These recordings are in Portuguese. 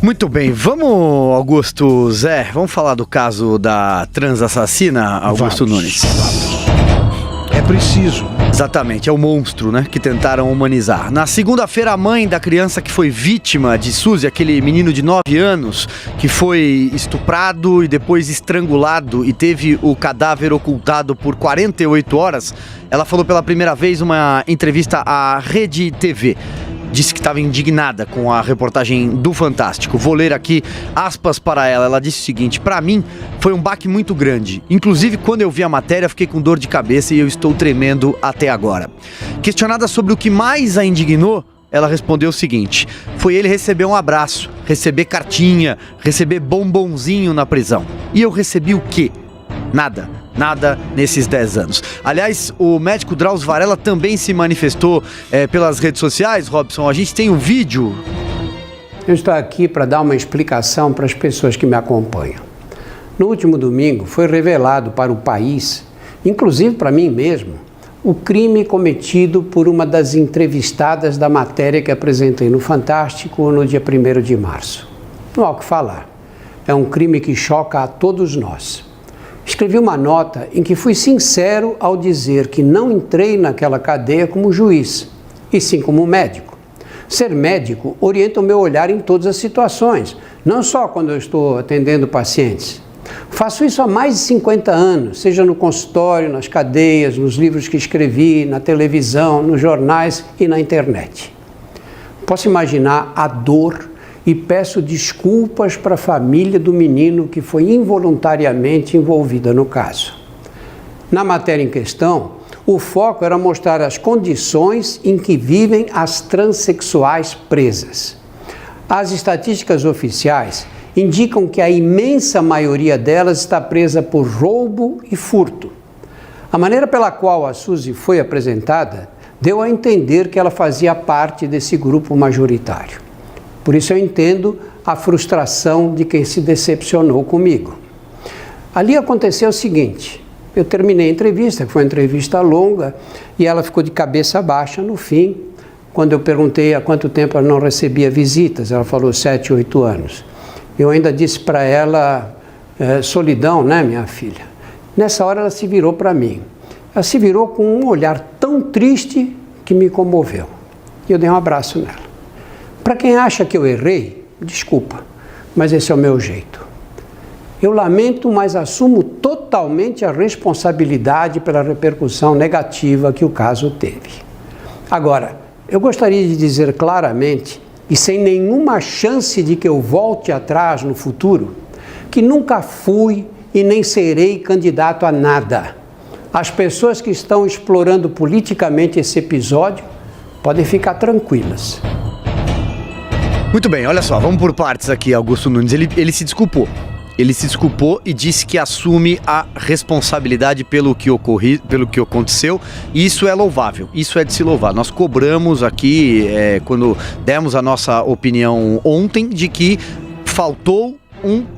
Muito bem, vamos, Augusto Zé, vamos falar do caso da transassassina, Augusto Nunes. É preciso. Exatamente, é o monstro, né, que tentaram humanizar. Na segunda-feira, a mãe da criança que foi vítima de Suzy, aquele menino de 9 anos, que foi estuprado e depois estrangulado e teve o cadáver ocultado por 48 horas, ela falou pela primeira vez uma entrevista à Rede TV. Disse que estava indignada com a reportagem do Fantástico. Vou ler aqui aspas para ela. Ela disse o seguinte: para mim foi um baque muito grande. Inclusive, quando eu vi a matéria, fiquei com dor de cabeça e eu estou tremendo até agora. Questionada sobre o que mais a indignou, ela respondeu o seguinte: foi ele receber um abraço, receber cartinha, receber bombonzinho na prisão. E eu recebi o quê? Nada nesses 10 anos. Aliás, o médico Drauzio Varella também se manifestou pelas redes sociais, Robson. A gente tem um vídeo. Eu estou aqui para dar uma explicação para as pessoas que me acompanham. No último domingo foi revelado para o país, inclusive para mim mesmo, o crime cometido por uma das entrevistadas da matéria que apresentei no Fantástico no dia 1º de março. Não há o que falar. É um crime que choca a todos nós. Escrevi uma nota em que fui sincero ao dizer que não entrei naquela cadeia como juiz, e sim como médico. Ser médico orienta o meu olhar em todas as situações, não só quando eu estou atendendo pacientes. Faço isso há mais de 50 anos, seja no consultório, nas cadeias, nos livros que escrevi, na televisão, nos jornais e na internet. Posso imaginar a dor e peço desculpas para a família do menino que foi involuntariamente envolvida no caso. Na matéria em questão, o foco era mostrar as condições em que vivem as transexuais presas. As estatísticas oficiais indicam que a imensa maioria delas está presa por roubo e furto. A maneira pela qual a Suzy foi apresentada deu a entender que ela fazia parte desse grupo majoritário. Por isso eu entendo a frustração de quem se decepcionou comigo. Ali aconteceu o seguinte: eu terminei a entrevista, que foi uma entrevista longa, e ela ficou de cabeça baixa no fim. Quando eu perguntei há quanto tempo ela não recebia visitas, ela falou 7, 8 anos. Eu ainda disse para ela, solidão, né, minha filha? Nessa hora ela se virou para mim. Ela se virou com um olhar tão triste que me comoveu. E eu dei um abraço nela. Para quem acha que eu errei, desculpa, mas esse é o meu jeito. Eu lamento, mas assumo totalmente a responsabilidade pela repercussão negativa que o caso teve. Agora, eu gostaria de dizer claramente, e sem nenhuma chance de que eu volte atrás no futuro, que nunca fui e nem serei candidato a nada. As pessoas que estão explorando politicamente esse episódio podem ficar tranquilas. Muito bem, olha só, vamos por partes aqui, Augusto Nunes. Ele se desculpou. Ele se desculpou e disse que assume a responsabilidade pelo que aconteceu, e isso é louvável, isso é de se louvar. Nós cobramos aqui, quando demos a nossa opinião ontem, de que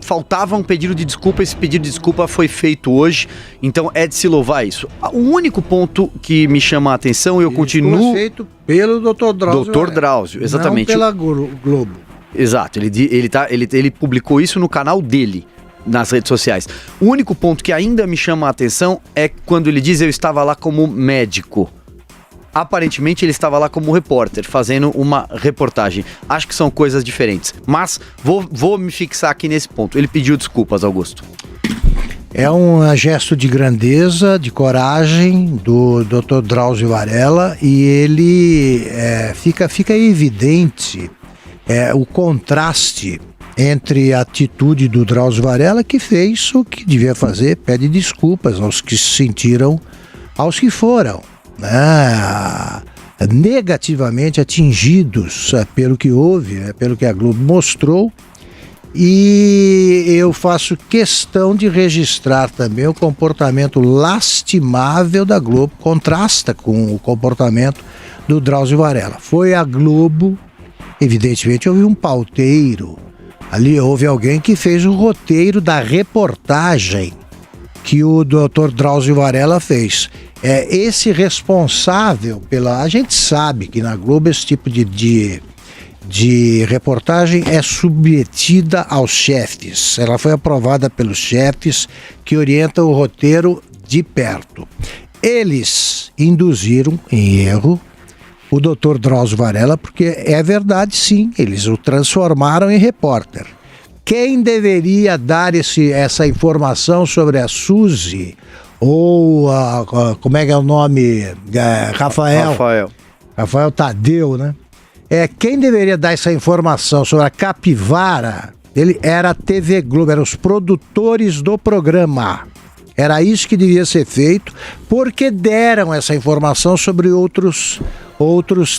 faltava um pedido de desculpa. Esse pedido de desculpa foi feito hoje, então é de se louvar isso. O único ponto que me chama a atenção, e eu continuo... Foi feito pelo Dr. Drauzio. Dr. Drauzio, exatamente. Não pela Globo. Exato, ele publicou isso no canal dele, nas redes sociais. O único ponto que ainda me chama a atenção é quando ele diz: eu estava lá como médico. Aparentemente ele estava lá como repórter, fazendo uma reportagem. Acho que são coisas diferentes, mas vou me fixar aqui nesse ponto. Ele pediu desculpas, Augusto. É um gesto de grandeza, de coragem do Dr. Drauzio Varella, e ele fica evidente o contraste entre a atitude do Drauzio Varella, que fez o que devia fazer, pede desculpas aos que se sentiram, aos que foram negativamente atingidos pelo que houve, pelo que a Globo mostrou. E eu faço questão de registrar também o comportamento lastimável da Globo, contrasta com o comportamento do Drauzio Varella. Foi a Globo, evidentemente houve um pauteiro, ali houve alguém que fez o roteiro da reportagem que o Dr. Drauzio Varella fez. Esse responsável pela... A gente sabe que na Globo esse tipo de de reportagem é submetida aos chefes. Ela foi aprovada pelos chefes que orientam o roteiro de perto. Eles induziram em erro o Dr. Drauzio Varela, porque é verdade, sim, eles o transformaram em repórter. Quem deveria dar essa informação sobre a Suzy, ou como é que é o nome? Rafael Tadeu, né? Quem deveria dar essa informação sobre a capivara, ele era a TV Globo, eram os produtores do programa. Era isso que devia ser feito, porque deram essa informação sobre outros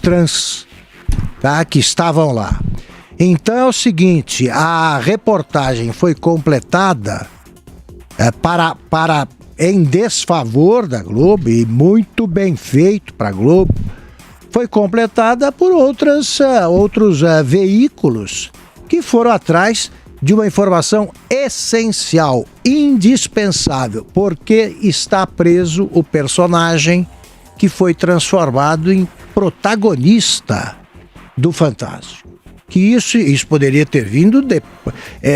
trans, tá, que estavam lá. Então é o seguinte, a reportagem foi completada em desfavor da Globo, e muito bem feito para a Globo, foi completada por outros veículos que foram atrás de uma informação essencial, indispensável, porque está preso o personagem que foi transformado em protagonista do Fantástico. Que isso poderia ter vindo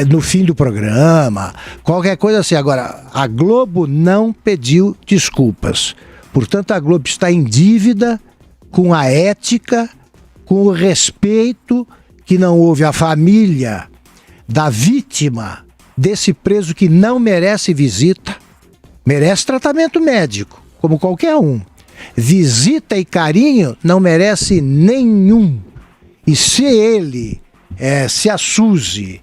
no fim do programa, qualquer coisa assim. Agora, a Globo não pediu desculpas. Portanto, a Globo está em dívida com a ética, com o respeito que não houve à família da vítima desse preso que não merece visita, merece tratamento médico, como qualquer um. Visita e carinho não merece nenhum. E se se a Suzy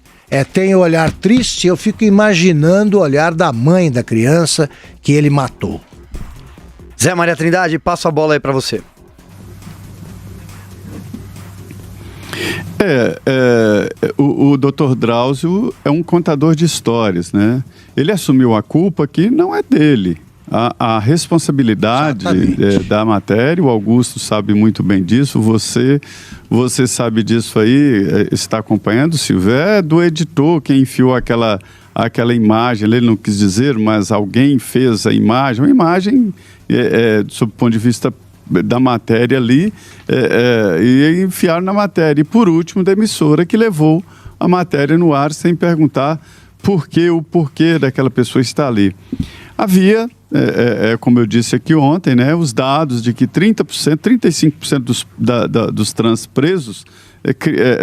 tem olhar triste, eu fico imaginando o olhar da mãe da criança que ele matou. Zé Maria Trindade, passo a bola aí para você. O Dr. Drauzio é um contador de histórias, né? Ele assumiu a culpa que não é dele. A responsabilidade da matéria, o Augusto sabe muito bem disso, você sabe disso aí, está acompanhando, Silvio, do editor quem enfiou aquela imagem, ele não quis dizer, mas alguém fez a imagem, uma imagem, sob o ponto de vista da matéria ali, e enfiaram na matéria. E por último, da emissora que levou a matéria no ar sem perguntar o porquê daquela pessoa estar ali. Havia, como eu disse aqui ontem, né, os dados de que 30%, 35% dos trans presos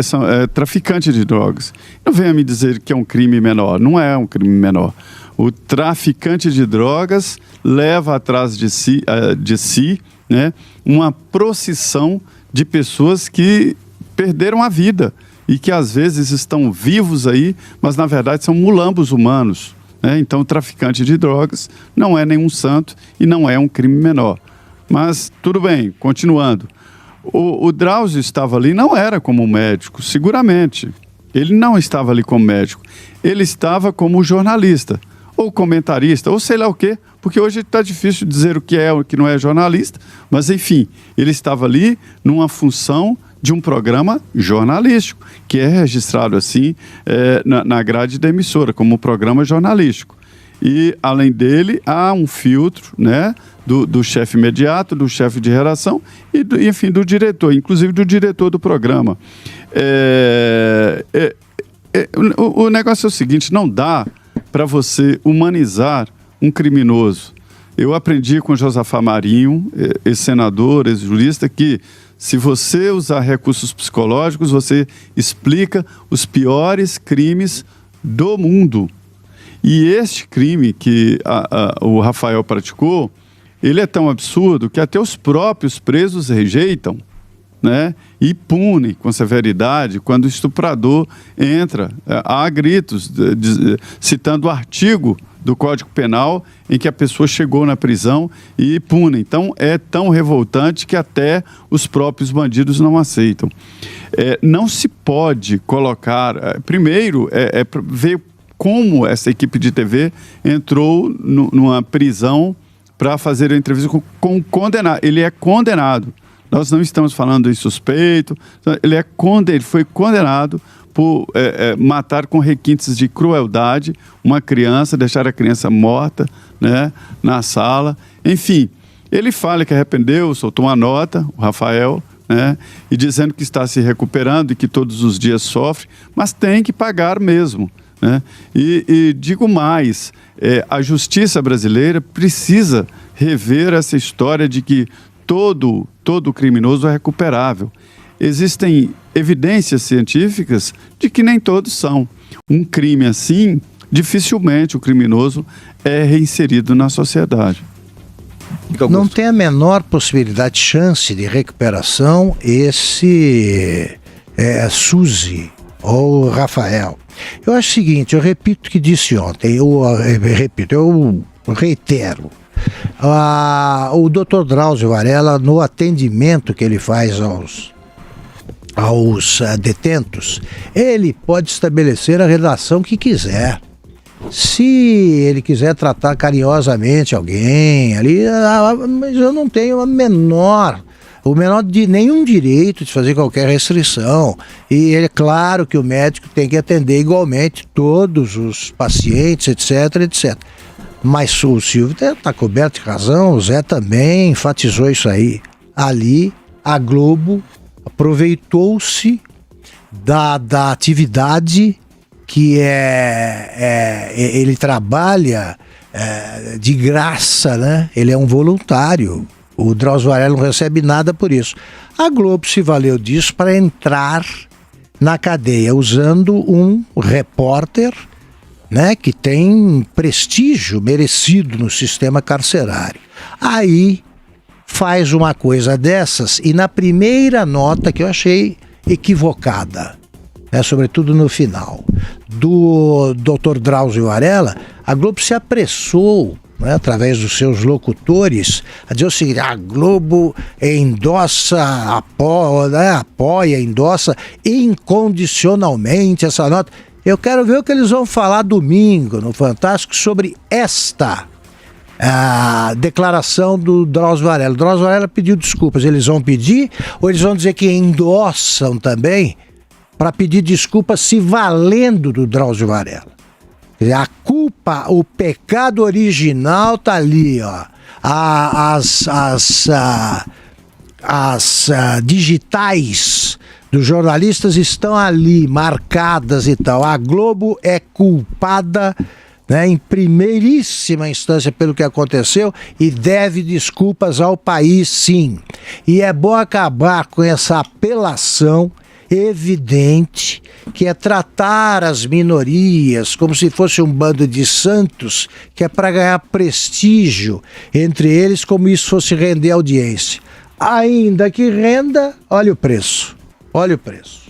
são traficantes de drogas. Não venha me dizer que é um crime menor, não é um crime menor. O traficante de drogas leva atrás de si, né, uma procissão de pessoas que perderam a vida e que às vezes estão vivos aí, mas na verdade são mulambos humanos. Então, o traficante de drogas não é nenhum santo e não é um crime menor. Mas, tudo bem, continuando. O Drauzio estava ali, não era como médico, seguramente. Ele não estava ali como médico. Ele estava como jornalista, ou comentarista, ou sei lá o quê, porque hoje está difícil dizer o que é ou o que não é jornalista, mas, enfim, ele estava ali numa função de um programa jornalístico, que é registrado assim na grade da emissora, como programa jornalístico. E, além dele, há um filtro, né, do chefe imediato, do chefe de redação e, enfim, do diretor, inclusive do diretor do programa. O negócio é o seguinte, não dá para você humanizar um criminoso. Eu aprendi com Josafá Marinho, ex-senador, ex-jurista, que se você usar recursos psicológicos, você explica os piores crimes do mundo. E este crime que o Rafael praticou, ele é tão absurdo que até os próprios presos rejeitam, né? E punem com severidade quando o estuprador entra. Há gritos citando o artigo do Código Penal em que a pessoa chegou na prisão e pune. Então, é tão revoltante que até os próprios bandidos não aceitam. Não se pode colocar... Primeiro, ver como essa equipe de TV entrou numa prisão para fazer a entrevista com um condenado. Ele é condenado. Nós não estamos falando em suspeito. Ele foi condenado por matar com requintes de crueldade uma criança, deixar a criança morta, né, na sala. Enfim, ele fala que arrependeu, soltou uma nota, o Rafael, né? E dizendo que está se recuperando e que todos os dias sofre, mas tem que pagar mesmo, né? E digo mais, a justiça brasileira precisa rever essa história de que todo criminoso é recuperável. Existem evidências científicas de que nem todos são. Um crime assim, dificilmente o criminoso é reinserido na sociedade. Não tem a menor possibilidade, chance de recuperação esse Suzy ou Rafael. Eu acho o seguinte, eu repito o que disse ontem, eu reitero. O Dr. Drauzio Varella, no atendimento que ele faz aos detentos, ele pode estabelecer a relação que quiser. Se ele quiser tratar carinhosamente alguém ali, mas eu não tenho o menor de nenhum direito de fazer qualquer restrição. E é claro que o médico tem que atender igualmente todos os pacientes, etc, etc. Mas o Silvio está coberto de razão, o Zé também enfatizou isso aí. Ali, a Globo aproveitou-se da atividade que ele trabalha de graça, né? Ele é um voluntário. O Drauzio Varella não recebe nada por isso. A Globo se valeu disso para entrar na cadeia, usando um repórter, né, que tem prestígio merecido no sistema carcerário. Aí faz uma coisa dessas e na primeira nota que eu achei equivocada, sobretudo no final, do Dr. Drauzio Varella, a Globo se apressou, através dos seus locutores, a dizer o seguinte: a Globo apoia, endossa incondicionalmente essa nota. Eu quero ver o que eles vão falar domingo no Fantástico sobre esta declaração do Drauzio Varella. O Drauzio Varella pediu desculpas. Eles vão pedir ou eles vão dizer que endossam também para pedir desculpas se valendo do Drauzio Varella? Quer dizer, a culpa, o pecado original tá ali, ó. As digitais dos jornalistas estão ali, marcadas e tal. A Globo é culpada, né, em primeiríssima instância pelo que aconteceu e deve desculpas ao país, sim. E é bom acabar com essa apelação evidente que é tratar as minorias como se fosse um bando de santos que é para ganhar prestígio entre eles, como isso fosse render audiência. Ainda que renda, olha o preço. Olha o preço.